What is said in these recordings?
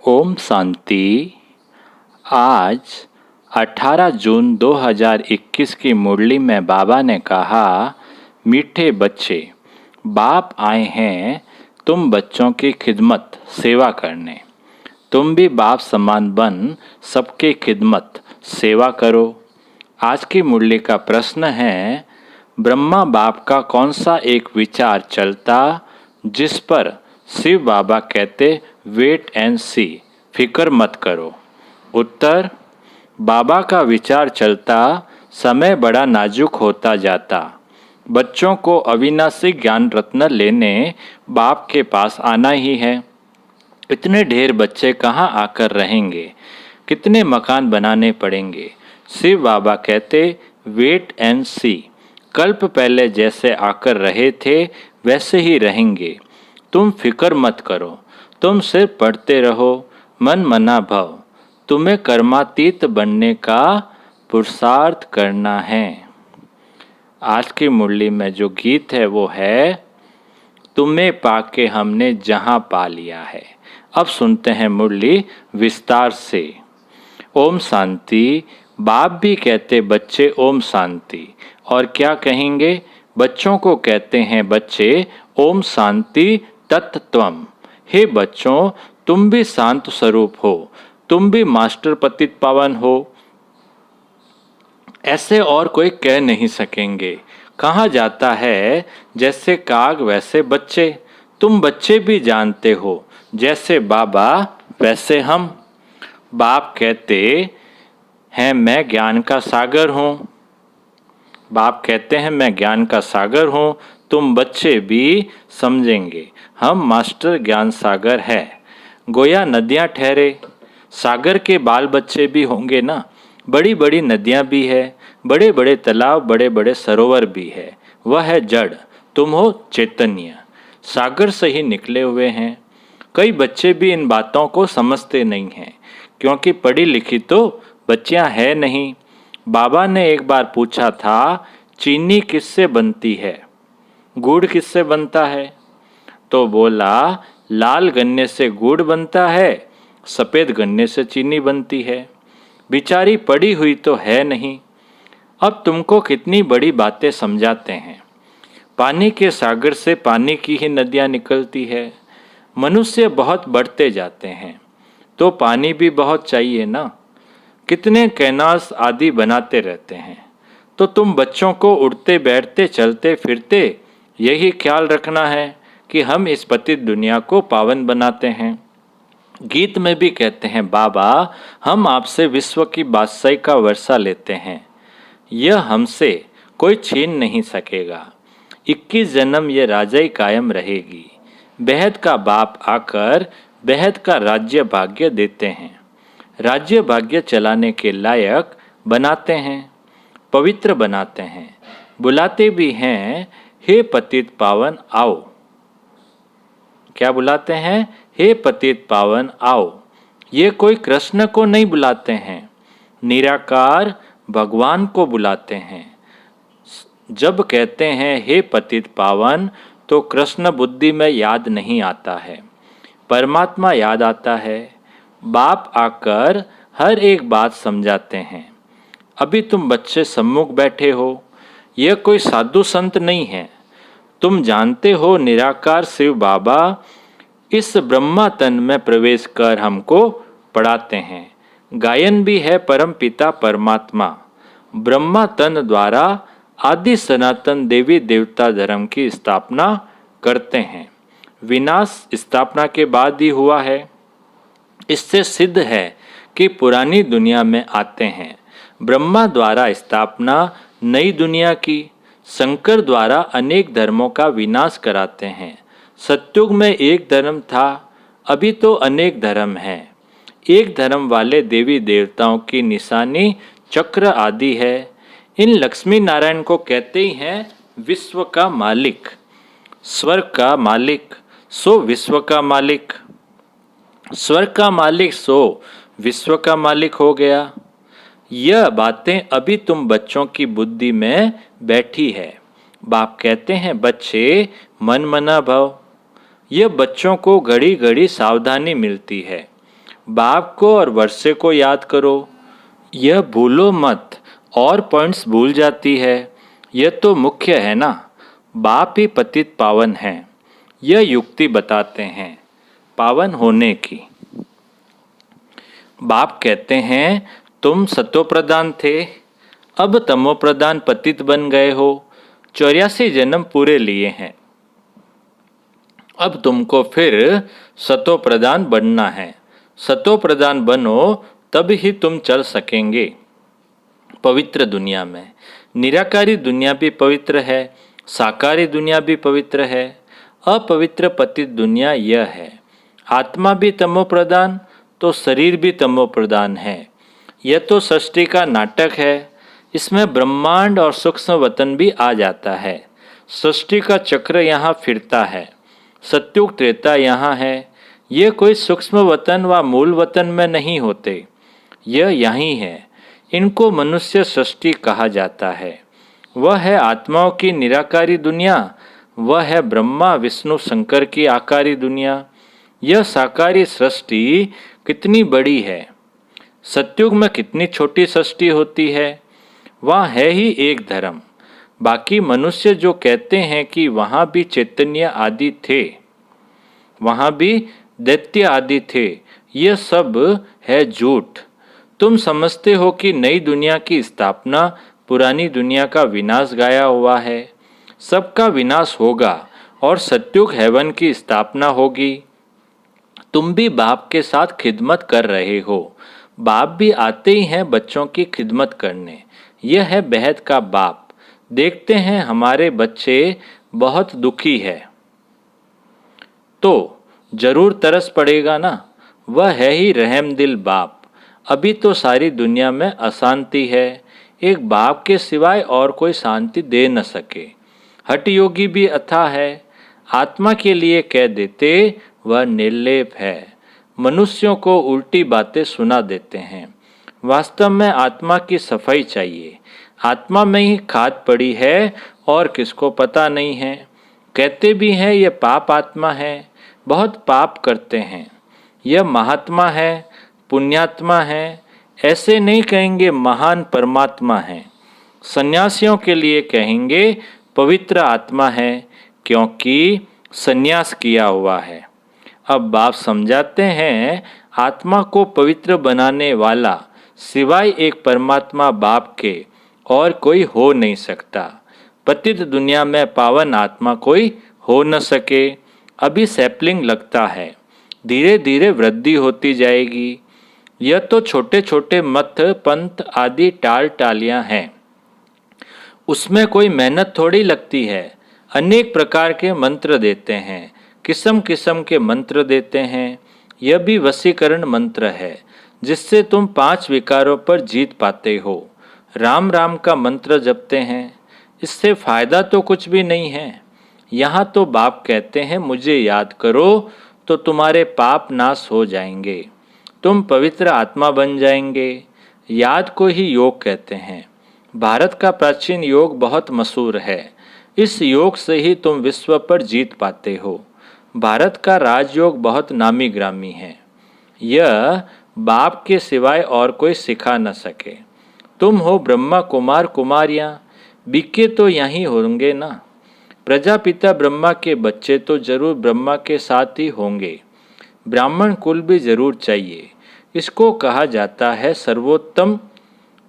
ओम शांति। आज 18 जून 2021 की मुरली में बाबा ने कहा, मीठे बच्चे, बाप आए हैं तुम बच्चों की खिदमत सेवा करने। तुम भी बाप समान बन सबकी खिदमत सेवा करो। आज की मुरली का प्रश्न है, ब्रह्मा बाप का कौन सा एक विचार चलता जिस पर शिव बाबा कहते वेट एंड सी, फिक्र मत करो। उत्तर, बाबा का विचार चलता समय बड़ा नाजुक होता जाता। बच्चों को अविनाशी ज्ञान रत्न लेने बाप के पास आना ही है। इतने ढेर बच्चे कहाँ आकर रहेंगे, कितने मकान बनाने पड़ेंगे। शिव बाबा कहते वेट एंड सी, कल्प पहले जैसे आकर रहे थे वैसे ही रहेंगे। तुम फिक्र मत करो, तुम सिर्फ पढ़ते रहो, मन मना भव। तुम्हें कर्मातीत बनने का पुरुषार्थ करना है। आज की मुरली में जो गीत है वो है, तुम्हें पाके हमने जहां पा लिया है। अब सुनते हैं मुरली विस्तार से। ओम शांति। बाप भी कहते बच्चे ओम शांति, और क्या कहेंगे, बच्चों को कहते हैं बच्चे ओम शांति तत्त्वम। हे बच्चों, तुम भी शांत स्वरूप हो, तुम भी मास्टर पतित पावन हो। ऐसे और कोई कह नहीं सकेंगे। कहा जाता है जैसे काग वैसे बच्चे। तुम बच्चे भी जानते हो, जैसे बाबा वैसे हम। बाप कहते हैं मैं ज्ञान का सागर हूँ। बाप कहते हैं मैं ज्ञान का सागर हूँ। तुम बच्चे भी समझेंगे हम मास्टर ज्ञान सागर है। गोया नदियाँ ठहरे, सागर के बाल बच्चे भी होंगे ना। बड़ी बड़ी नदियाँ भी है, बड़े बड़े तालाब, बड़े बड़े सरोवर भी है। वह है जड़, तुम हो चैतन्य, सागर से ही निकले हुए हैं। कई बच्चे भी इन बातों को समझते नहीं हैं, क्योंकि पढ़ी लिखी तो बच्चियां है नहीं। बाबा ने एक बार पूछा था, चीनी किससे बनती है, गुड़ किससे बनता है? तो बोला, लाल गन्ने से गुड़ बनता है, सफ़ेद गन्ने से चीनी बनती है। बेचारी पढ़ी हुई तो है नहीं। अब तुमको कितनी बड़ी बातें समझाते हैं। पानी के सागर से पानी की ही नदियाँ निकलती है। मनुष्य बहुत बढ़ते जाते हैं तो पानी भी बहुत चाहिए ना। कितने कैनास आदि बनाते रहते हैं। तो तुम बच्चों को उठते बैठते चलते फिरते यही ख्याल रखना है कि हम इस पतित दुनिया को पावन बनाते हैं। गीत में भी कहते हैं, बाबा हम आपसे विश्व की बादशाही का वर्षा लेते हैं, यह हमसे कोई छीन नहीं सकेगा। 21 जन्म ये राजाई कायम रहेगी। बेहद का बाप आकर बेहद का राज्य भाग्य देते हैं, राज्य भाग्य चलाने के लायक बनाते हैं, पवित्र बनाते हैं। बुलाते भी हैं, हे पतित पावन आओ। क्या बुलाते हैं? हे पतित पावन आओ। ये कोई कृष्ण को नहीं बुलाते हैं, निराकार भगवान को बुलाते हैं। जब कहते हैं हे पतित पावन, तो कृष्ण बुद्धि में याद नहीं आता है, परमात्मा याद आता है। बाप आकर हर एक बात समझाते हैं। अभी तुम बच्चे सम्मुख बैठे हो, यह कोई साधु संत नहीं है। तुम जानते हो निराकार शिव बाबा इस ब्रह्मा तन में प्रवेश कर हमको पढ़ाते हैं। गायन भी है परम पिता परमात्मा ब्रह्मा तन द्वारा आदि सनातन देवी देवता धर्म की स्थापना करते हैं। विनाश स्थापना के बाद ही हुआ है। इससे सिद्ध है कि पुरानी दुनिया में आते हैं। ब्रह्मा द्वारा स्थापना नई दुनिया की, शंकर द्वारा अनेक धर्मों का विनाश कराते हैं। सत्युग में एक धर्म था, अभी तो अनेक धर्म हैं। एक धर्म वाले देवी देवताओं की निशानी चक्र आदि है। इन लक्ष्मी नारायण को कहते ही हैं विश्व का मालिक, स्वर्ग का मालिक, सो विश्व का मालिक। स्वर्ग का मालिक सो विश्व का मालिक हो गया। यह बातें अभी तुम बच्चों की बुद्धि में बैठी है। बाप कहते हैं बच्चे मन मना भव। यह बच्चों को घड़ी घड़ी सावधानी मिलती है। बाप को और वर्षे को याद करो। यह भूलो मत और पॉइंट्स भूल जाती है। यह तो मुख्य है ना, बाप ही पतित पावन है। यह युक्ति बताते हैं पावन होने की। बाप कहते हैं तुम सतो प्रधान थे, अब तमो प्रधान पतित बन गए हो। 84 जन्म पूरे लिए हैं, अब तुमको फिर सतो प्रधान बनना है। सतो प्रधान बनो तब ही तुम चल सकेंगे पवित्र दुनिया में। निराकारी दुनिया भी पवित्र है, साकारी दुनिया भी पवित्र है, अपवित्र पतित दुनिया यह है। आत्मा भी तमो प्रधान तो शरीर भी तमो प्रधान है। यह तो सृष्टि का नाटक है, इसमें ब्रह्मांड और सूक्ष्म वतन भी आ जाता है। सृष्टि का चक्र यहाँ फिरता है, सत्युग त्रेता यहाँ है। ये कोई सूक्ष्म वतन व मूल वतन में नहीं होते, यह यहीं है। इनको मनुष्य सृष्टि कहा जाता है। वह है आत्माओं की निराकारी दुनिया, वह है ब्रह्मा विष्णु शंकर की आकारी दुनिया। यह साकारी सृष्टि कितनी बड़ी है, सत्युग में कितनी छोटी सृष्टि होती है। वहाँ है ही एक धर्म। बाकी मनुष्य जो कहते हैं कि वहाँ भी चैतन्य आदि थे, वहाँ भी दैत्य आदि थे, यह सब है झूठ। तुम समझते हो कि नई दुनिया की स्थापना पुरानी दुनिया का विनाश गाया हुआ है। सबका विनाश होगा और सत्युग हेवन की स्थापना होगी। तुम भी बाप के साथ खिदमत कर रहे हो। बाप भी आते ही हैं बच्चों की खिदमत करने। यह है बेहद का बाप। देखते हैं हमारे बच्चे बहुत दुखी है तो जरूर तरस पड़ेगा ना। वह है ही रहम दिल बाप। अभी तो सारी दुनिया में अशांति है, एक बाप के सिवाय और कोई शांति दे न सके। हठ योगी भी अथाह है, आत्मा के लिए कह देते वह निर्लेप है। मनुष्यों को उल्टी बातें सुना देते हैं। वास्तव में आत्मा की सफाई चाहिए। आत्मा में ही खाद पड़ी है और किसको पता नहीं है। कहते भी हैं ये पाप आत्मा है, बहुत पाप करते हैं। यह महात्मा है, पुण्यात्मा है, ऐसे नहीं कहेंगे महान परमात्मा है। सन्यासियों के लिए कहेंगे पवित्र आत्मा है, क्योंकि सन्यास किया हुआ है। अब बाप समझाते हैं आत्मा को पवित्र बनाने वाला सिवाय एक परमात्मा बाप के और कोई हो नहीं सकता। पतित दुनिया में पावन आत्मा कोई हो न सके। अभी सैपलिंग लगता है, धीरे धीरे वृद्धि होती जाएगी। यह तो छोटे छोटे मत पंथ आदि टाल टालियाँ हैं, उसमें कोई मेहनत थोड़ी लगती है। अनेक प्रकार के मंत्र देते हैं, किस्म किस्म के मंत्र देते हैं। यह भी वशीकरण मंत्र है जिससे तुम 5 विकारों पर जीत पाते हो। राम राम का मंत्र जपते हैं, इससे फायदा तो कुछ भी नहीं है। यहाँ तो बाप कहते हैं मुझे याद करो तो तुम्हारे पाप नाश हो जाएंगे, तुम पवित्र आत्मा बन जाएंगे। याद को ही योग कहते हैं। भारत का प्राचीन योग बहुत मशहूर है। इस योग से ही तुम विश्व पर जीत पाते हो। भारत का राजयोग बहुत नामी ग्रामी है। यह बाप के सिवाय और कोई सिखा न सके। तुम हो ब्रह्मा कुमार कुमारियाँ, बिके तो यहीं होंगे ना। प्रजापिता ब्रह्मा के बच्चे तो जरूर ब्रह्मा के साथ ही होंगे। ब्राह्मण कुल भी जरूर चाहिए। इसको कहा जाता है सर्वोत्तम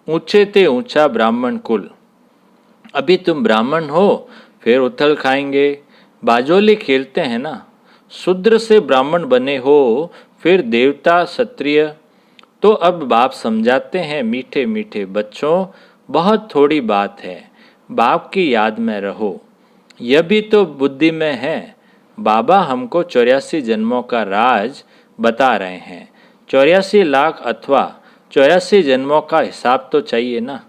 ऊंचे ते ऊंचा ब्राह्मण कुल। अभी तुम ब्राह्मण हो फिर उथल खाएंगे। बाजोली खेलते हैं ना। शूद्र से ब्राह्मण बने हो फिर देवता क्षत्रिय। तो अब बाप समझाते हैं मीठे मीठे बच्चों, बहुत थोड़ी बात है, बाप की याद में रहो। यह भी तो बुद्धि में है। बाबा हमको 84 जन्मों का राज बता रहे हैं। 84 लाख अथवा 84 जन्मों का हिसाब तो चाहिए ना।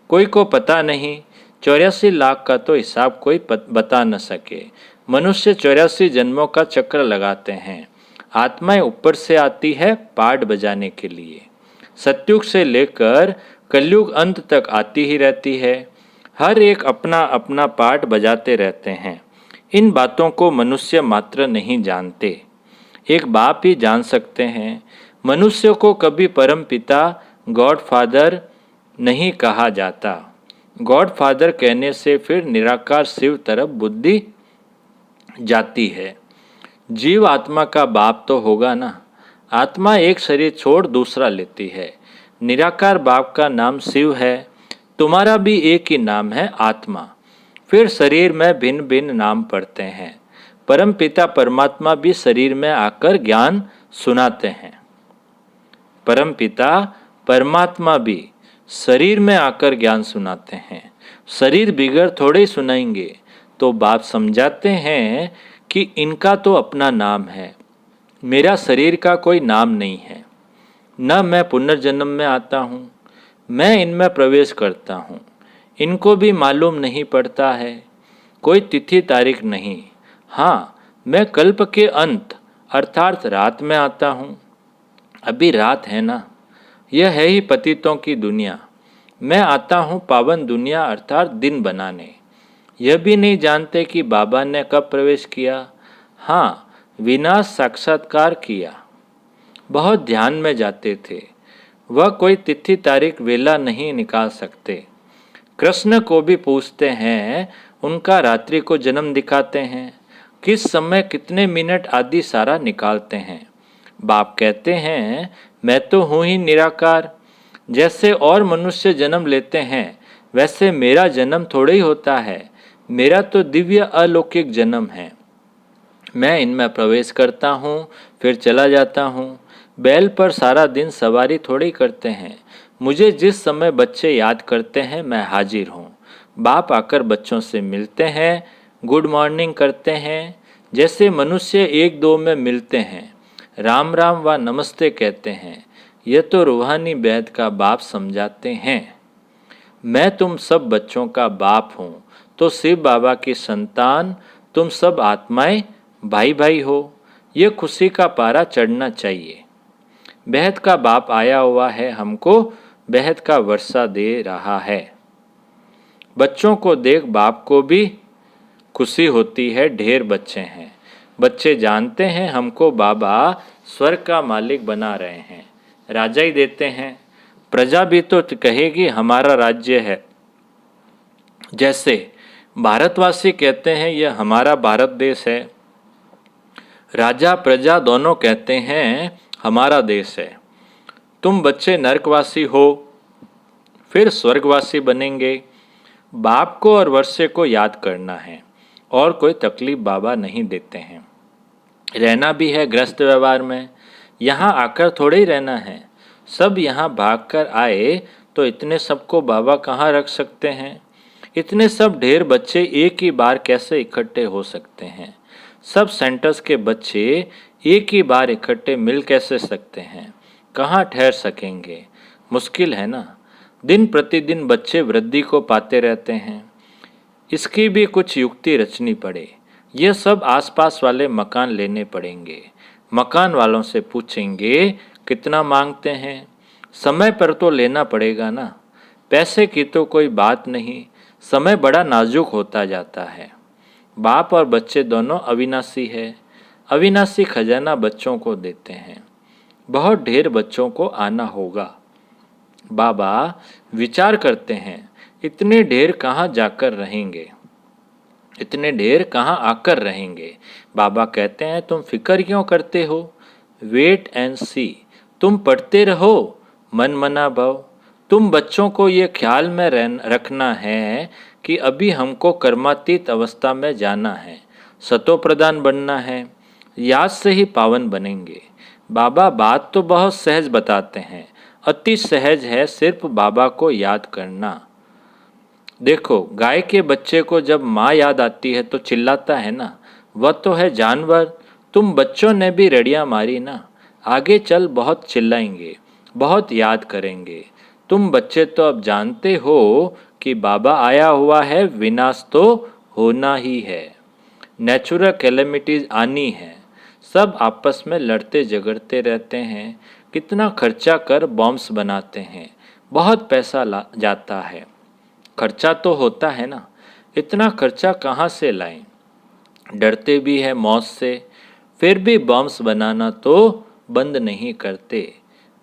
कोई को पता नहीं, 84 लाख का तो हिसाब कोई बता न सके। मनुष्य 84 जन्मों का चक्र लगाते हैं। आत्माएं ऊपर से आती है पाठ बजाने के लिए। सत्युग से लेकर कलयुग अंत तक आती ही रहती है। हर एक अपना अपना पाठ बजाते रहते हैं। इन बातों को मनुष्य मात्र नहीं जानते, एक बाप ही जान सकते हैं। मनुष्य को कभी परम पिता गॉड फादर नहीं कहा जाता। गॉड फादर कहने से फिर निराकार शिव तरफ बुद्धि जाती है। जीव आत्मा का बाप तो होगा ना। आत्मा एक शरीर छोड़ दूसरा लेती है। निराकार बाप का नाम शिव है। तुम्हारा भी एक ही नाम है, आत्मा। फिर शरीर में भिन्न भिन्न नाम पड़ते हैं। परम पिता परमात्मा भी शरीर में आकर ज्ञान सुनाते हैं। परम पिता परमात्मा भी शरीर में आकर ज्ञान सुनाते हैं। शरीर बिगड़ थोड़े सुनाएंगे। तो बाप समझाते हैं कि इनका तो अपना नाम है, मेरा शरीर का कोई नाम नहीं है। न मैं पुनर्जन्म में आता हूँ, मैं इनमें प्रवेश करता हूँ। इनको भी मालूम नहीं पड़ता है, कोई तिथि तारीख नहीं। हाँ, मैं कल्प के अंत अर्थात रात में आता हूँ। अभी रात है ना, यह है ही पतितों की दुनिया। मैं आता हूँ पावन दुनिया अर्थात दिन बनाने। यह भी नहीं जानते कि बाबा ने कब प्रवेश किया। हाँ, विनाश साक्षात्कार किया। बहुत ध्यान में जाते थे। वह कोई तिथि तारीख वेला नहीं निकाल सकते। कृष्ण को भी पूछते हैं, उनका रात्रि को जन्म दिखाते हैं, किस समय कितने मिनट आदि सारा निकालते हैं। बाप कहते हैं, मैं तो हूँ ही निराकार। जैसे और मनुष्य जन्म लेते हैं वैसे मेरा जन्म थोड़ा ही होता है। मेरा तो दिव्य अलौकिक जन्म है। मैं इनमें प्रवेश करता हूँ, फिर चला जाता हूँ। बैल पर सारा दिन सवारी थोड़ी करते हैं। मुझे जिस समय बच्चे याद करते हैं मैं हाजिर हूँ। बाप आकर बच्चों से मिलते हैं, गुड मॉर्निंग करते हैं, जैसे मनुष्य एक दो में मिलते हैं। राम राम व नमस्ते कहते हैं। यह तो रूहानी बैद का बाप समझाते हैं। मैं तुम सब बच्चों का बाप हूँ, तो शिव बाबा की संतान तुम सब आत्माएं भाई भाई हो। ये खुशी का पारा चढ़ना चाहिए। बेहद का बाप आया हुआ है, हमको बेहद का वर्षा दे रहा है। बच्चों को देख बाप को भी खुशी होती है। ढेर बच्चे हैं। बच्चे जानते हैं हमको बाबा स्वर्ग का मालिक बना रहे हैं, राजा ही देते हैं। प्रजा भी तो कहेगी हमारा राज्य है। जैसे भारतवासी कहते हैं यह हमारा भारत देश है, राजा प्रजा दोनों कहते हैं हमारा देश है। तुम बच्चे नरकवासी हो, फिर स्वर्गवासी बनेंगे। बाप को और वर्षे को याद करना है और कोई तकलीफ बाबा नहीं देते हैं। रहना भी है ग्रस्त व्यवहार में। यहाँ आकर थोड़े ही रहना है। सब यहाँ भागकर आए तो इतने सबको बाबा कहाँ रख सकते हैं। इतने सब ढेर बच्चे एक ही बार कैसे इकट्ठे हो सकते हैं। सब सेंटर्स के बच्चे एक ही बार इकट्ठे मिल कैसे सकते हैं। कहाँ ठहर सकेंगे, मुश्किल है ना। दिन प्रतिदिन बच्चे वृद्धि को पाते रहते हैं। इसकी भी कुछ युक्ति रचनी पड़े। ये सब आसपास वाले मकान लेने पड़ेंगे। मकान वालों से पूछेंगे कितना मांगते हैं। समय पर तो लेना पड़ेगा ना। पैसे की तो कोई बात नहीं, समय बड़ा नाजुक होता जाता है। बाप और बच्चे दोनों अविनाशी है। अविनाशी खजाना बच्चों को देते हैं। बहुत ढेर बच्चों को आना होगा। बाबा विचार करते हैं, इतने ढेर कहाँ जाकर रहेंगे, इतने ढेर कहाँ आकर रहेंगे। बाबा कहते हैं तुम फिक्र क्यों करते हो, वेट एंड सी। तुम पढ़ते रहो, मन मना भव। तुम बच्चों को ये ख्याल में रखना है कि अभी हमको कर्मातीत अवस्था में जाना है, सतो प्रधान बनना है। याद से ही पावन बनेंगे। बाबा बात तो बहुत सहज बताते हैं, अति सहज है सिर्फ बाबा को याद करना। देखो गाय के बच्चे को जब माँ याद आती है तो चिल्लाता है ना, वह तो है जानवर। तुम बच्चों ने भी रड़ियाँ मारी ना, आगे चल बहुत चिल्लाएंगे, बहुत याद करेंगे। तुम बच्चे तो अब जानते हो कि बाबा आया हुआ है, विनाश तो होना ही है। नेचुरल कैलेमिटीज आनी है। सब आपस में लड़ते झगड़ते रहते हैं। कितना खर्चा कर बॉम्ब्स बनाते हैं, बहुत पैसा जाता है। खर्चा तो होता है ना, इतना खर्चा कहाँ से लाएं। डरते भी है मौत से, फिर भी बॉम्ब्स बनाना तो बंद नहीं करते।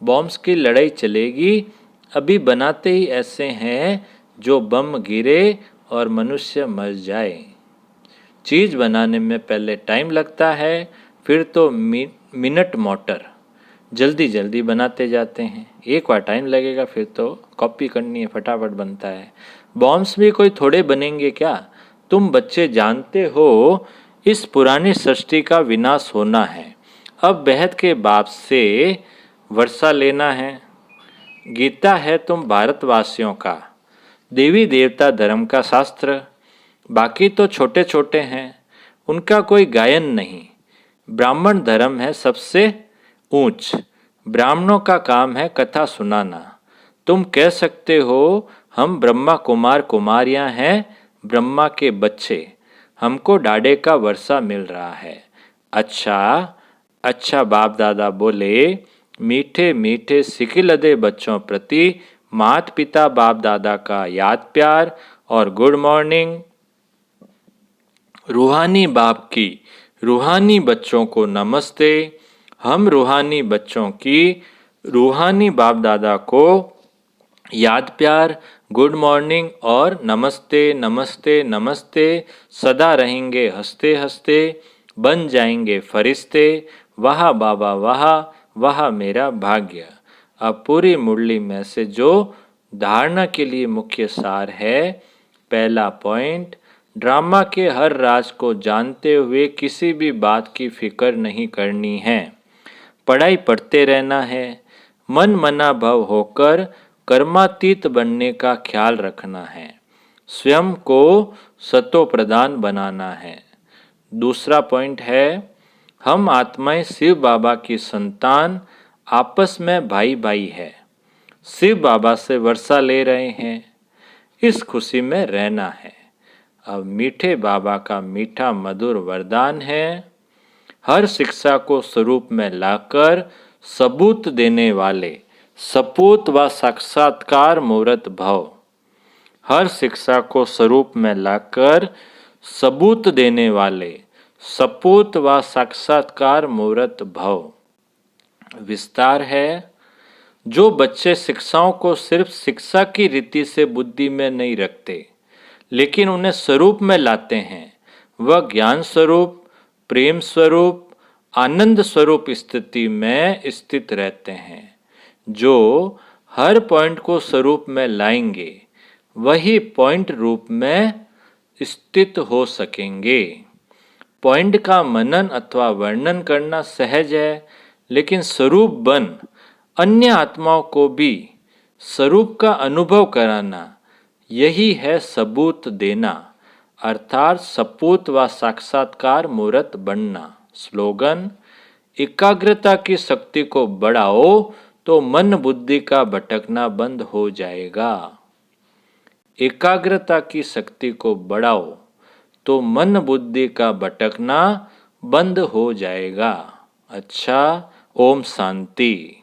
बॉम्ब्स की लड़ाई चलेगी, अभी बनाते ही ऐसे हैं जो बम गिरे और मनुष्य मर जाए। चीज़ बनाने में पहले टाइम लगता है, फिर तो मिनट मोटर, जल्दी जल्दी बनाते जाते हैं। एक बार टाइम लगेगा, फिर तो कॉपी करनी है, फटाफट बनता है। बॉम्ब्स भी कोई थोड़े बनेंगे क्या? तुम बच्चे जानते हो इस पुरानी सृष्टि का विनाश होना है। अब बेहद के बाप से वर्षा लेना है। गीता है तुम भारतवासियों का देवी देवता धर्म का शास्त्र। बाकी तो छोटे छोटे हैं, उनका कोई गायन नहीं। ब्राह्मण धर्म है सबसे ऊंच, ब्राह्मणों का काम है कथा सुनाना। तुम कह सकते हो हम ब्रह्मा कुमार कुमारियां हैं, ब्रह्मा के बच्चे, हमको डाडे का वर्षा मिल रहा है। अच्छा अच्छा, बाप दादा बोले, मीठे मीठे सिकिलदे बच्चों प्रति मात पिता बाप दादा का याद प्यार और गुड मॉर्निंग। रूहानी बाप की रूहानी बच्चों को नमस्ते। हम रूहानी बच्चों की रूहानी बाप दादा को याद प्यार, गुड मॉर्निंग और नमस्ते नमस्ते नमस्ते। सदा रहेंगे हंसते हंसते, बन जाएंगे फरिश्ते। वाह बाबा वाह, वाह मेरा भाग्य। अब पूरी मुरली में से जो धारणा के लिए मुख्य सार है। पहला पॉइंट, ड्रामा के हर राज को जानते हुए किसी भी बात की फिक्र नहीं करनी है। पढ़ाई पढ़ते रहना है। मन मना भव होकर कर्मातीत बनने का ख्याल रखना है। स्वयं को सतो प्रधान बनाना है। दूसरा पॉइंट है, हम आत्माएं शिव बाबा की संतान, आपस में भाई भाई है। शिव बाबा से वर्षा ले रहे हैं, इस खुशी में रहना है। अब मीठे बाबा का मीठा मधुर वरदान है, हर शिक्षा को स्वरूप में लाकर सबूत देने वाले सपूत व साक्षात्कार मूर्त भव। हर शिक्षा को स्वरूप में लाकर सबूत देने वाले सपूत व साक्षात्कार मूर्त भव। विस्तार है, जो बच्चे शिक्षाओं को सिर्फ शिक्षा की रीति से बुद्धि में नहीं रखते, लेकिन उन्हें स्वरूप में लाते हैं, वह ज्ञान स्वरूप, प्रेम स्वरूप, आनंद स्वरूप स्थिति में स्थित रहते हैं। जो हर पॉइंट को स्वरूप में लाएंगे, वही पॉइंट रूप में स्थित हो सकेंगे। पॉइंट का मनन अथवा वर्णन करना सहज है, लेकिन स्वरूप बन अन्य आत्माओं को भी स्वरूप का अनुभव कराना, यही है सबूत देना, अर्थात सपूत व साक्षात्कार मूर्त बनना। स्लोगन, एकाग्रता की शक्ति को बढ़ाओ तो मन बुद्धि का भटकना बंद हो जाएगा। एकाग्रता की शक्ति को बढ़ाओ तो मन बुद्धि का भटकना बंद हो जाएगा। अच्छा, ओम शांति।